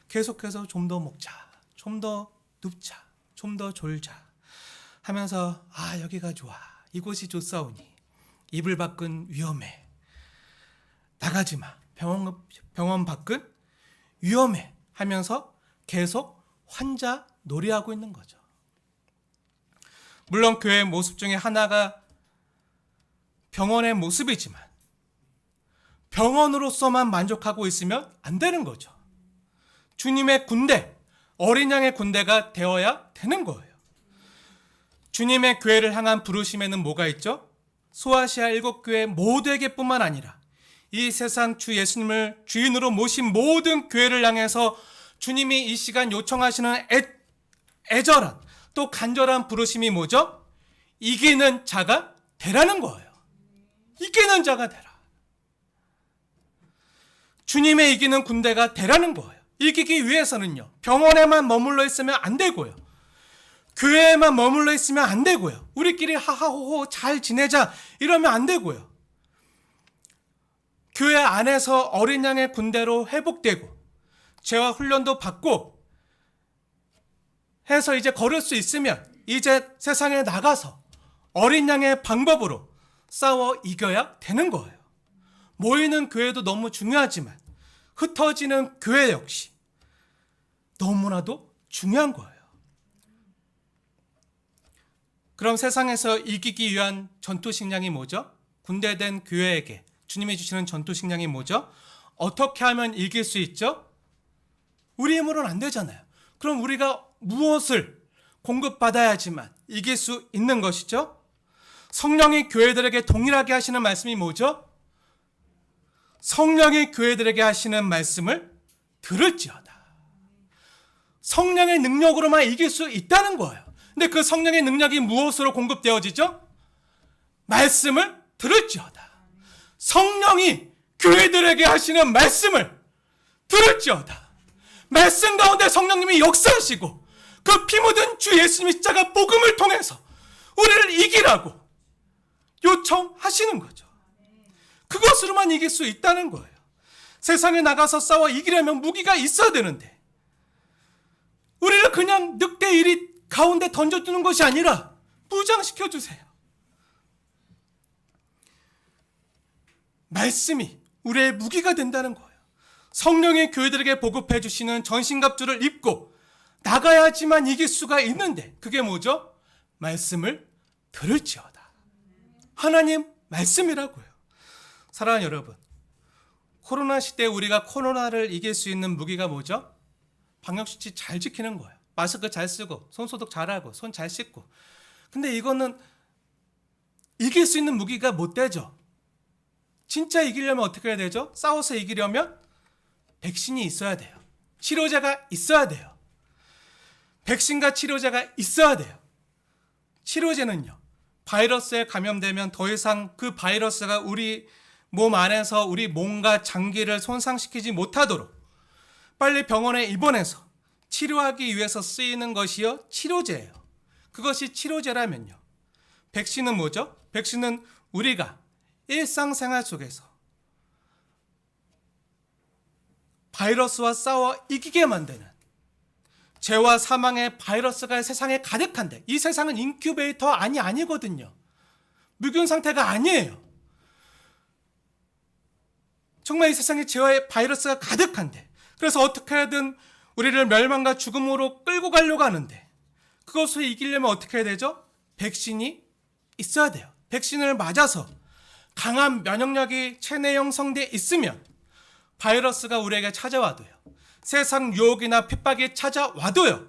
계속해서 좀 더 먹자, 좀 더 눕자, 좀 더 졸자 하면서, 여기가 좋아, 이곳이 좋사오니, 이불 밖은 위험해, 나가지 마, 병원 밖은 위험해 하면서 계속 환자 놀이하고 있는 거죠. 물론 교회의 모습 중에 하나가 병원의 모습이지만, 병원으로서만 만족하고 있으면 안 되는 거죠. 주님의 군대, 어린 양의 군대가 되어야 되는 거예요. 주님의 교회를 향한 부르심에는 뭐가 있죠? 소아시아 7교회 모두에게 뿐만 아니라 이 세상 주 예수님을 주인으로 모신 모든 교회를 향해서 주님이 이 시간 요청하시는 애절한, 또 간절한 부르심이 뭐죠? 이기는 자가 되라는 거예요. 이기는 자가 되라. 주님의 이기는 군대가 되라는 거예요. 이기기 위해서는요, 병원에만 머물러 있으면 안 되고요, 교회에만 머물러 있으면 안 되고요, 우리끼리 하하호호 잘 지내자 이러면 안 되고요, 교회 안에서 어린 양의 군대로 회복되고 죄와 훈련도 받고 해서 이제 걸을 수 있으면 이제 세상에 나가서 어린 양의 방법으로 싸워 이겨야 되는 거예요. 모이는 교회도 너무 중요하지만 흩어지는 교회 역시 너무나도 중요한 거예요. 그럼 세상에서 이기기 위한 전투 식량이 뭐죠? 군대된 교회에게 주님이 주시는 전투 식량이 뭐죠? 어떻게 하면 이길 수 있죠? 우리 힘으로는 안 되잖아요. 그럼 우리가 무엇을 공급받아야지만 이길 수 있는 것이죠? 성령이 교회들에게 동일하게 하시는 말씀이 뭐죠? 성령이 교회들에게 하시는 말씀을 들을지어다. 성령의 능력으로만 이길 수 있다는 거예요. 근데 그 성령의 능력이 무엇으로 공급되어지죠? 말씀을 들을지어다. 성령이 교회들에게 하시는 말씀을 들을지어다. 말씀 가운데 성령님이 역사하시고 그 피 묻은 주 예수님의 십자가 복음을 통해서 우리를 이기라고 요청하시는 거죠. 그것으로만 이길 수 있다는 거예요. 세상에 나가서 싸워 이기려면 무기가 있어야 되는데 우리를 그냥 늑대 이리 가운데 던져두는 것이 아니라 무장시켜주세요. 말씀이 우리의 무기가 된다는 거예요. 성령의 교회들에게 보급해 주시는 전신갑주를 입고 나가야지만 이길 수가 있는데 그게 뭐죠? 말씀을 들을지어다. 하나님 말씀이라고요. 사랑하는 여러분, 코로나 시대에 우리가 코로나를 이길 수 있는 무기가 뭐죠? 방역수칙 잘 지키는 거예요. 마스크 잘 쓰고 손소독 잘하고 손 잘 씻고. 근데 이거는 이길 수 있는 무기가 못 되죠. 진짜 이기려면 어떻게 해야 되죠? 싸워서 이기려면 백신이 있어야 돼요. 치료제가 있어야 돼요. 백신과 치료제가 있어야 돼요. 치료제는요, 바이러스에 감염되면 더 이상 그 바이러스가 우리 몸 안에서 우리 몸과 장기를 손상시키지 못하도록 빨리 병원에 입원해서 치료하기 위해서 쓰이는 것이요, 치료제예요. 그것이 치료제라면요. 백신은 뭐죠? 백신은 우리가 일상생활 속에서 바이러스와 싸워 이기게 만드는, 죄와 사망의 바이러스가 세상에 가득한데 이 세상은 인큐베이터 아니거든요. 묵은 상태가 아니에요. 정말 이 세상에 죄와 바이러스가 가득한데, 그래서 어떻게 하든 우리를 멸망과 죽음으로 끌고 가려고 하는데 그것을 이기려면 어떻게 해야 되죠? 백신이 있어야 돼요. 백신을 맞아서 강한 면역력이 체내에 형성돼 있으면 바이러스가 우리에게 찾아와도요, 세상 유혹이나 핍박이 찾아와도요,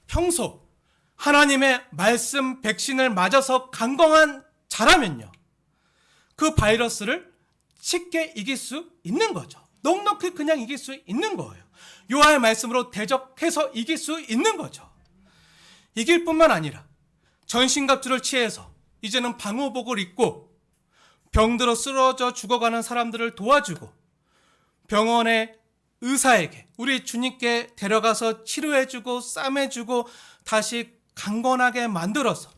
평소 하나님의 말씀 백신을 맞아서 강건한 자라면요, 그 바이러스를 쉽게 이길 수 있는 거죠. 넉넉히 그냥 이길 수 있는 거예요. 요한의 말씀으로 대적해서 이길 수 있는 거죠. 이길 뿐만 아니라 전신갑주를 취해서 이제는 방호복을 입고 병들어 쓰러져 죽어가는 사람들을 도와주고 병원의 의사에게 우리 주님께 데려가서 치료해주고 싸매주고 다시 강건하게 만들어서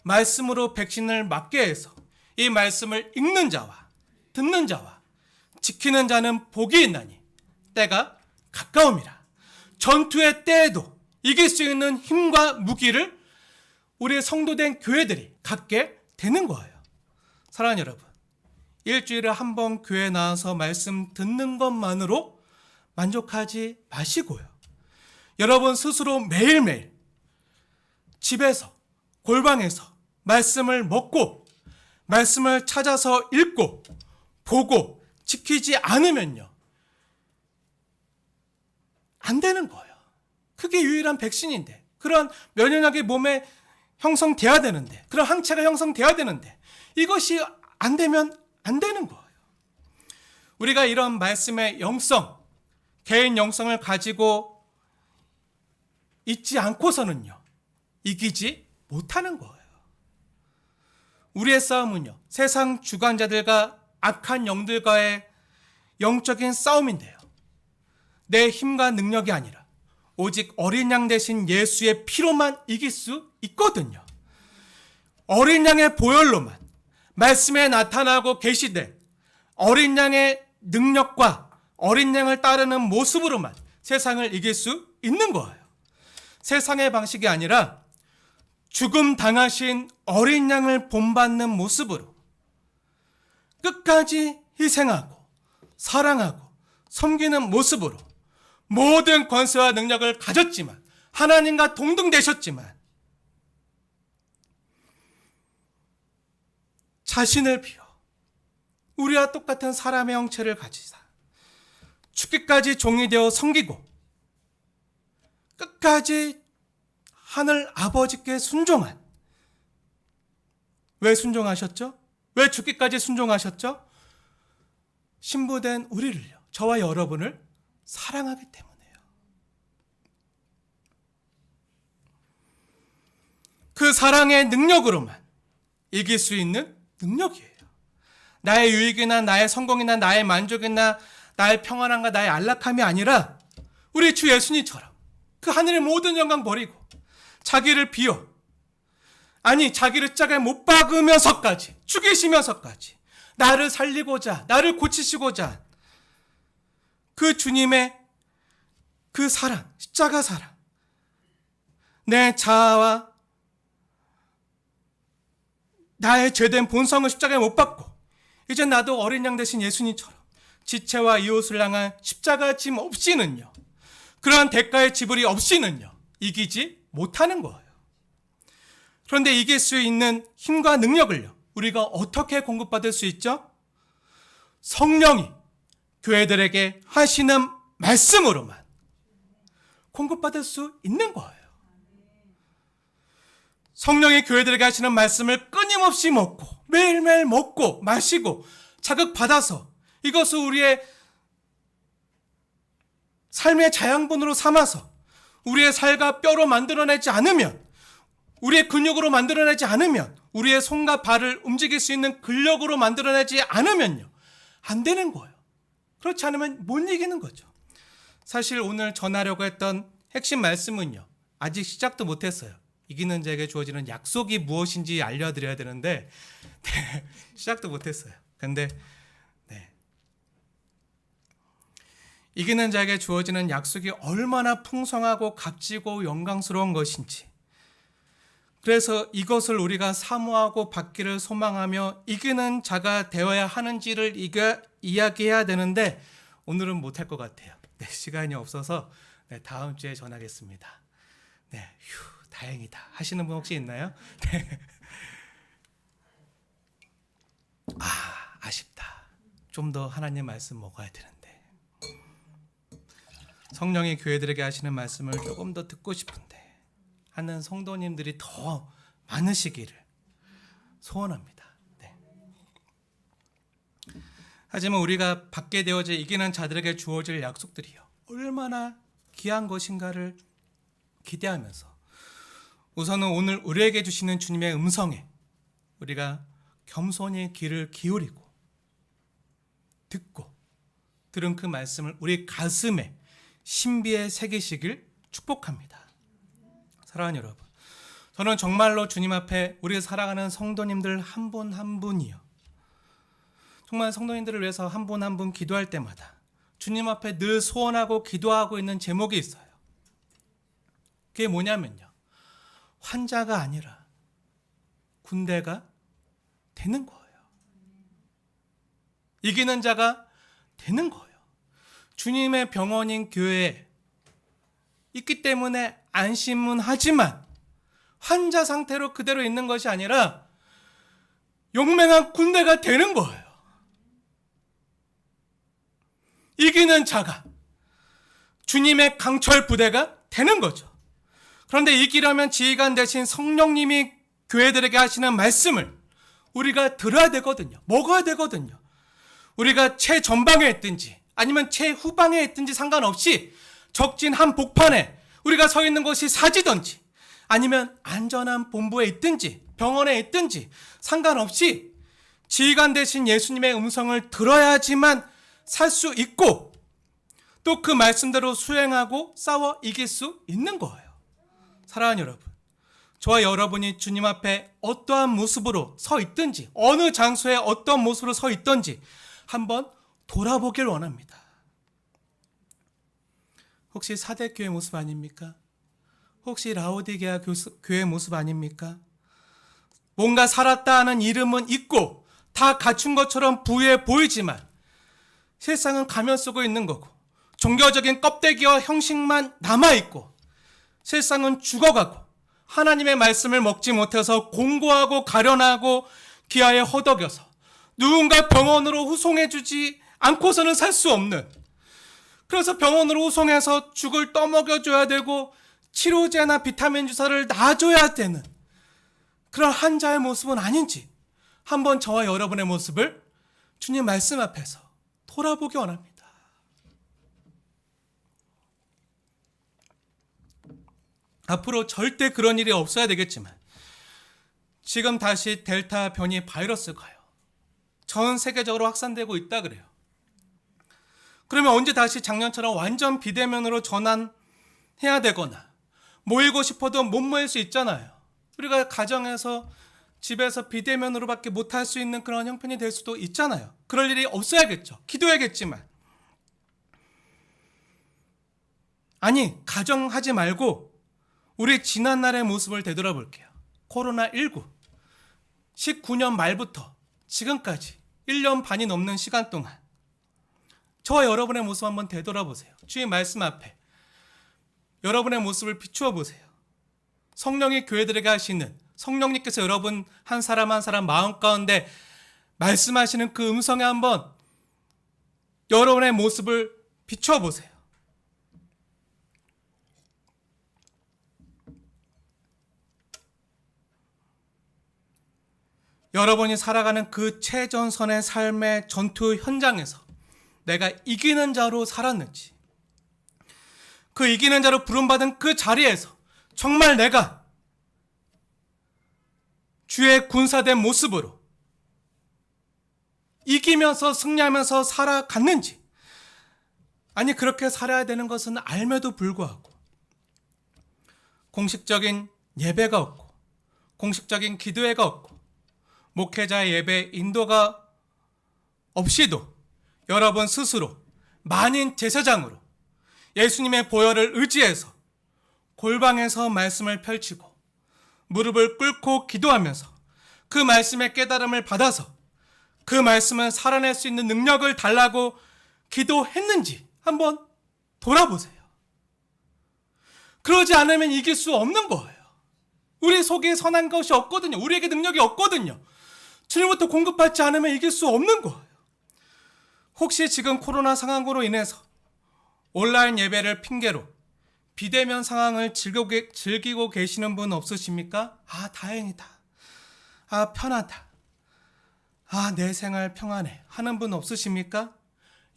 말씀으로 백신을 맞게 해서 이 말씀을 읽는 자와 듣는 자와 지키는 자는 복이 있나니 때가 가까움이라. 전투의 때에도 이길 수 있는 힘과 무기를 우리의 성도된 교회들이 갖게 되는 거예요. 사랑하는 여러분, 일주일에 한 번 교회 나와서 말씀 듣는 것만으로 만족하지 마시고요, 여러분 스스로 매일매일 집에서 골방에서 말씀을 먹고 말씀을 찾아서 읽고 보고 지키지 않으면요, 안 되는 거예요. 그게 유일한 백신인데, 그런 면역력이 몸에 형성돼야 되는데, 그런 항체가 형성돼야 되는데 이것이 안 되면 안 되는 거예요. 우리가 이런 말씀의 영성, 개인 영성을 가지고 있지 않고서는요, 이기지 못하는 거예요. 우리의 싸움은요, 세상 주관자들과 악한 영들과의 영적인 싸움인데요, 내 힘과 능력이 아니라 오직 어린 양 대신 예수의 피로만 이길 수 있거든요. 어린 양의 보혈로만, 말씀에 나타나고 계시되 어린 양의 능력과 어린 양을 따르는 모습으로만 세상을 이길 수 있는 거예요. 세상의 방식이 아니라 죽음 당하신 어린 양을 본받는 모습으로 끝까지 희생하고 사랑하고 섬기는 모습으로 모든 권세와 능력을 가졌지만 하나님과 동등되셨지만 자신을 비워 우리와 똑같은 사람의 형체를 가지사 죽기까지 종이 되어 섬기고 끝까지 하늘 아버지께 순종한, 왜 순종하셨죠? 왜 죽기까지 순종하셨죠? 신부된 우리를요, 저와 여러분을 사랑하기 때문이에요. 그 사랑의 능력으로만 이길 수 있는 능력이에요. 나의 유익이나 나의 성공이나 나의 만족이나 나의 평안함과 나의 안락함이 아니라 우리 주 예수님처럼 그 하늘의 모든 영광 버리고 자기를 비워, 아니 자기를 짝에 못 박으면서까지, 죽이시면서까지 나를 살리고자, 나를 고치시고자 그 주님의 그 사랑, 십자가 사랑, 내 자아와 나의 죄된 본성을 십자가에 못 박고 이제 나도 어린 양 대신 예수님처럼 지체와 이웃을 향한 십자가 짐 없이는요, 그러한 대가의 지불이 없이는요 이기지 못하는 거예요. 그런데 이길 수 있는 힘과 능력을요 우리가 어떻게 공급받을 수 있죠? 성령이 교회들에게 하시는 말씀으로만 공급받을 수 있는 거예요. 성령이 교회들에게 하시는 말씀을 끊임없이 먹고 매일매일 먹고 마시고 자극받아서 이것을 우리의 삶의 자양분으로 삼아서 우리의 살과 뼈로 만들어내지 않으면, 우리의 근육으로 만들어내지 않으면, 우리의 손과 발을 움직일 수 있는 근력으로 만들어내지 않으면요 안 되는 거예요. 그렇지 않으면 못 이기는 거죠. 사실 오늘 전하려고 했던 핵심 말씀은요 아직 시작도 못했어요. 이기는 자에게 주어지는 약속이 무엇인지 알려드려야 되는데 시작도 못했어요. 근데 이기는 자에게 주어지는 약속이 얼마나 풍성하고 값지고 영광스러운 것인지, 그래서 이것을 우리가 사모하고 받기를 소망하며 이기는 자가 되어야 하는지를 이야기해야 되는데 오늘은 못할 것 같아요. 시간이 없어서 다음 주에 전하겠습니다. 다행이다 하시는 분 혹시 있나요? 아쉽다. 좀 더 하나님 말씀 먹어야 되는데. 성령이 교회들에게 하시는 말씀을 조금 더 듣고 싶은데 하는 성도님들이 더 많으시기를 소원합니다. 하지만 우리가 받게 되어져 이기는 자들에게 주어질 약속들이요 얼마나 귀한 것인가를 기대하면서 우선은 오늘 우리에게 주시는 주님의 음성에 우리가 겸손히 귀를 기울이고 듣고 들은 그 말씀을 우리 가슴에 신비에 새기시길 축복합니다. 사랑하는 여러분, 저는 정말로 주님 앞에 우리 사랑하는 성도님들 한 분 한 분이요 정말 성도님들을 위해서 한 분 한 분 기도할 때마다 주님 앞에 늘 소원하고 기도하고 있는 제목이 있어요. 그게 뭐냐면요 환자가 아니라 군대가 되는 거예요. 이기는 자가 되는 거예요. 주님의 병원인 교회에 있기 때문에 안심은 하지만 환자 상태로 그대로 있는 것이 아니라 용맹한 군대가 되는 거예요. 이기는 자가 주님의 강철 부대가 되는 거죠. 그런데 이기려면 지휘관 대신 성령님이 교회들에게 하시는 말씀을 우리가 들어야 되거든요. 먹어야 되거든요. 우리가 최전방에 있든지 아니면 최후방에 있든지 상관없이 적진 한 복판에 우리가 서 있는 곳이 사지든지 아니면 안전한 본부에 있든지 병원에 있든지 상관없이 지휘관 대신 예수님의 음성을 들어야지만 살 수 있고 또 그 말씀대로 수행하고 싸워 이길 수 있는 거예요. 사랑하는 여러분, 저와 여러분이 주님 앞에 어떠한 모습으로 서 있든지 어느 장소에 어떤 모습으로 서 있든지 한번 돌아보길 원합니다. 혹시 사대교회 모습 아닙니까? 혹시 라오디게아 교회 모습 아닙니까? 뭔가 살았다 하는 이름은 있고 다 갖춘 것처럼 부유해 보이지만 실상은 가면 쓰고 있는 거고 종교적인 껍데기와 형식만 남아있고 실상은 죽어가고 하나님의 말씀을 먹지 못해서 공고하고 가련하고 기아에 허덕여서 누군가 병원으로 후송해주지 않고서는 살 수 없는, 그래서 병원으로 후송해서 죽을 떠먹여줘야 되고 치료제나 비타민 주사를 놔줘야 되는 그런 환자의 모습은 아닌지 한번 저와 여러분의 모습을 주님 말씀 앞에서 돌아보기 원합니다. 앞으로 절대 그런 일이 없어야 되겠지만 지금 다시 델타 변이 바이러스가요, 전 세계적으로 확산되고 있다 그래요. 그러면 언제 다시 작년처럼 완전 비대면으로 전환해야 되거나 모이고 싶어도 못 모일 수 있잖아요. 우리가 가정에서 집에서 비대면으로밖에 못할 수 있는 그런 형편이 될 수도 있잖아요. 그럴 일이 없어야겠죠. 기도해야겠지만. 아니, 가정하지 말고 우리 지난날의 모습을 되돌아볼게요. 코로나19 19년 말부터 지금까지 1년 반이 넘는 시간 동안 저와 여러분의 모습 한번 되돌아보세요. 주의 말씀 앞에 여러분의 모습을 비추어 보세요. 성령이 교회들에게 하시는, 성령님께서 여러분 한 사람 한 사람 마음 가운데 말씀하시는 그 음성에 한번 여러분의 모습을 비추어 보세요. 여러분이 살아가는 그 최전선의 삶의 전투 현장에서 내가 이기는 자로 살았는지, 그 이기는 자로 부름받은 그 자리에서 정말 내가 주의 군사된 모습으로 이기면서 승리하면서 살아갔는지, 아니 그렇게 살아야 되는 것은 알매도 불구하고 공식적인 예배가 없고 공식적인 기도회가 없고 목회자의 예배 인도가 없이도 여러분 스스로 만인 제사장으로 예수님의 보혈을 의지해서 골방에서 말씀을 펼치고 무릎을 꿇고 기도하면서 그 말씀의 깨달음을 받아서 그 말씀을 살아낼 수 있는 능력을 달라고 기도했는지 한번 돌아보세요. 그러지 않으면 이길 수 없는 거예요. 우리 속에 선한 것이 없거든요. 우리에게 능력이 없거든요. 주님부터 공급받지 않으면 이길 수 없는 거예요. 혹시 지금 코로나 상황으로 인해서 온라인 예배를 핑계로 비대면 상황을 즐기고 계시는 분 없으십니까? 아, 다행이다. 아, 편하다. 아, 내 생활 평안해 하는 분 없으십니까?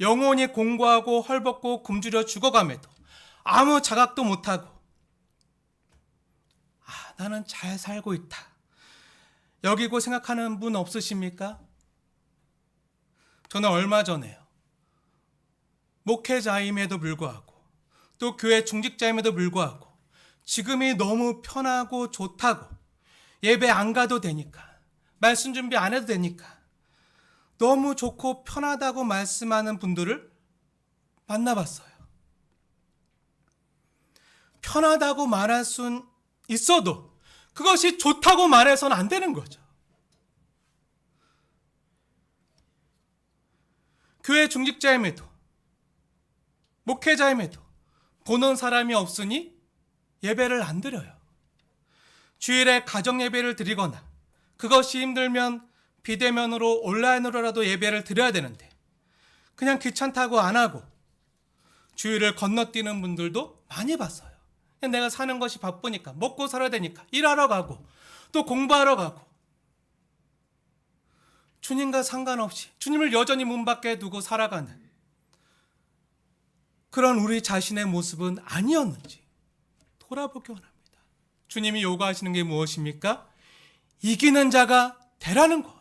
영혼이 공고하고 헐벗고 굶주려 죽어감에도 아무 자각도 못하고 아, 나는 잘 살고 있다 여기고 생각하는 분 없으십니까? 저는 얼마 전에요, 목회자임에도 불구하고 또 교회 중직자임에도 불구하고 지금이 너무 편하고 좋다고 예배 안 가도 되니까 말씀 준비 안 해도 되니까 너무 좋고 편하다고 말씀하는 분들을 만나봤어요. 편하다고 말할 순 있어도 그것이 좋다고 말해서는 안 되는 거죠. 교회 중직자임에도 목회자임에도 보는 사람이 없으니 예배를 안 드려요. 주일에 가정 예배를 드리거나 그것이 힘들면 비대면으로 온라인으로라도 예배를 드려야 되는데 그냥 귀찮다고 안 하고 주일을 건너뛰는 분들도 많이 봤어요. 그냥 내가 사는 것이 바쁘니까 먹고 살아야 되니까 일하러 가고 또 공부하러 가고 주님과 상관없이 주님을 여전히 문 밖에 두고 살아가는 그런 우리 자신의 모습은 아니었는지 돌아보기 원합니다. 주님이 요구하시는 게 무엇입니까? 이기는 자가 되라는 거예요.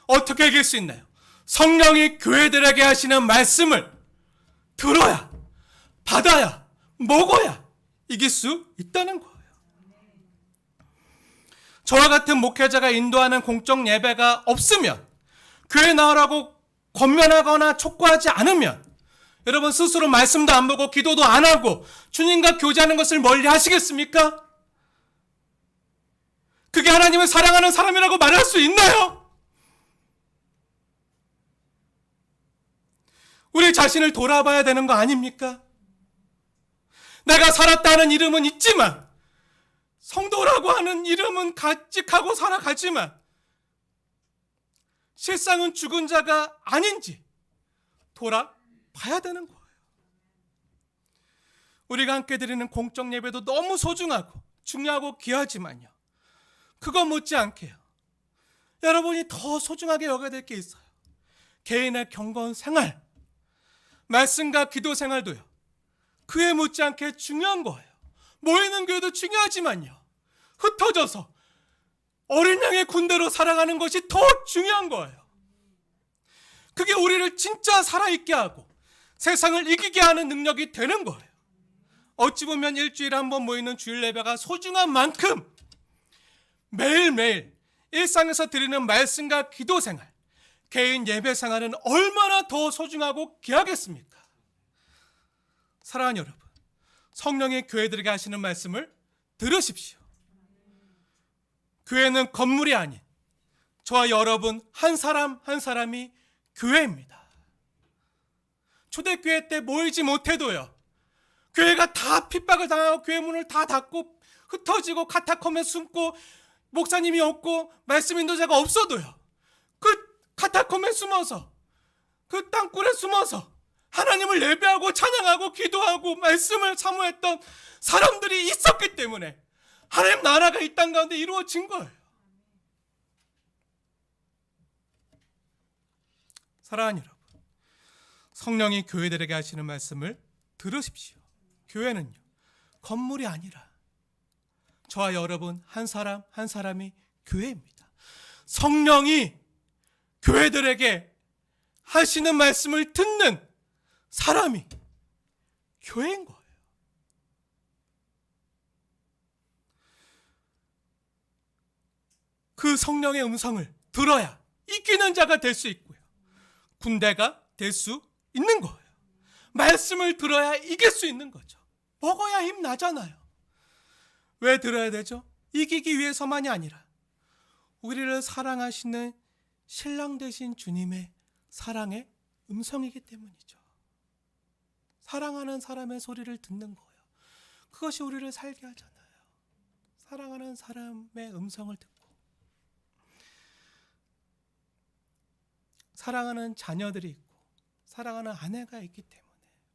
어떻게 이길 수 있나요? 성령이 교회들에게 하시는 말씀을 들어야, 받아야, 먹어야 이길 수 있다는 거예요. 저와 같은 목회자가 인도하는 공적 예배가 없으면 교회 나오라고 권면하거나 촉구하지 않으면 여러분 스스로 말씀도 안 보고 기도도 안 하고 주님과 교제하는 것을 멀리 하시겠습니까? 그게 하나님을 사랑하는 사람이라고 말할 수 있나요? 우리 자신을 돌아봐야 되는 거 아닙니까? 내가 살았다는 이름은 있지만 성도라고 하는 이름은 간직하고 살아가지만 실상은 죽은 자가 아닌지 돌아봐야 되는 거예요. 우리가 함께 드리는 공적 예배도 너무 소중하고 중요하고 귀하지만요, 그거 못지않게요, 여러분이 더 소중하게 여겨야 될 게 있어요. 개인의 경건 생활, 말씀과 기도 생활도요, 그에 못지않게 중요한 거예요. 모이는 교회도 중요하지만요, 흩어져서 어린 양의 군대로 살아가는 것이 더 중요한 거예요. 그게 우리를 진짜 살아있게 하고 세상을 이기게 하는 능력이 되는 거예요. 어찌 보면 일주일에 한 번 모이는 주일 예배가 소중한 만큼 매일매일 일상에서 드리는 말씀과 기도 생활, 개인 예배 생활은 얼마나 더 소중하고 귀하겠습니까? 사랑하는 여러분, 성령이 교회들에게 하시는 말씀을 들으십시오. 교회는 건물이 아닌 저와 여러분 한 사람 한 사람이 교회입니다. 초대교회 때 모이지 못해도요, 교회가 다 핍박을 당하고 교회 문을 다 닫고 흩어지고 카타콤에 숨고 목사님이 없고 말씀 인도자가 없어도요, 그 카타콤에 숨어서 그 땅굴에 숨어서 하나님을 예배하고 찬양하고 기도하고 말씀을 사모했던 사람들이 있었기 때문에 하나님 나라가 이 땅 가운데 이루어진 거예요. 사랑하는 여러분, 성령이 교회들에게 하시는 말씀을 들으십시오. 교회는요, 건물이 아니라 저와 여러분 한 사람 한 사람이 교회입니다. 성령이 교회들에게 하시는 말씀을 듣는 사람이 교회인 거예요. 그 성령의 음성을 들어야 이기는 자가 될 수 있고요, 군대가 될 수 있는 거예요. 말씀을 들어야 이길 수 있는 거죠. 먹어야 힘 나잖아요. 왜 들어야 되죠? 이기기 위해서만이 아니라 우리를 사랑하시는 신랑 되신 주님의 사랑의 음성이기 때문이죠. 사랑하는 사람의 소리를 듣는 거예요. 그것이 우리를 살게 하잖아요. 사랑하는 사람의 음성을 듣고 사랑하는 자녀들이 있고 사랑하는 아내가 있기 때문에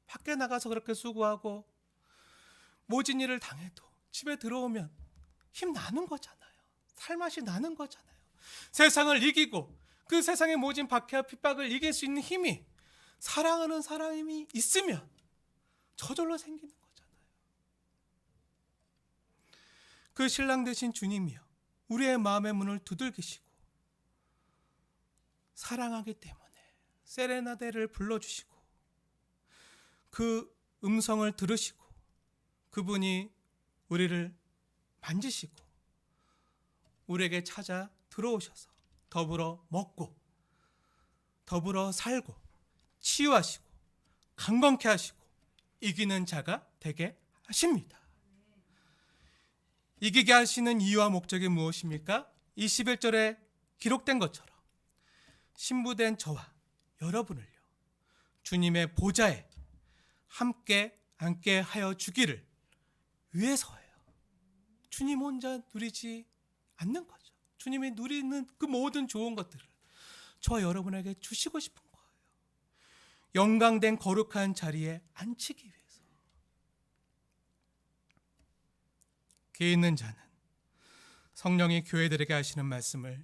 밖에 나가서 그렇게 수고하고 모진 일을 당해도 집에 들어오면 힘 나는 거잖아요. 살맛이 나는 거잖아요. 세상을 이기고 그 세상의 모진 박해와 핍박을 이길 수 있는 힘이 사랑하는 사람이 있으면 저절로 생기는 거잖아요. 그 신랑 되신 주님이요, 우리의 마음의 문을 두들기시고 사랑하기 때문에 세레나데를 불러주시고 그 음성을 들으시고 그분이 우리를 만지시고 우리에게 찾아 들어오셔서 더불어 먹고 더불어 살고 치유하시고 강건케 하시고 이기는 자가 되게 하십니다. 이기게 하시는 이유와 목적이 무엇입니까? 21절에 기록된 것처럼 신부된 저와 여러분을요, 주님의 보좌에 함께 앉게 하여 주기를 위해서예요. 주님 혼자 누리지 않는 거죠. 주님이 누리는 그 모든 좋은 것들을 저와 여러분에게 주시고 싶은 거예요. 영광된 거룩한 자리에 앉히기 위해서. 귀 있는 자는 성령이 교회들에게 하시는 말씀을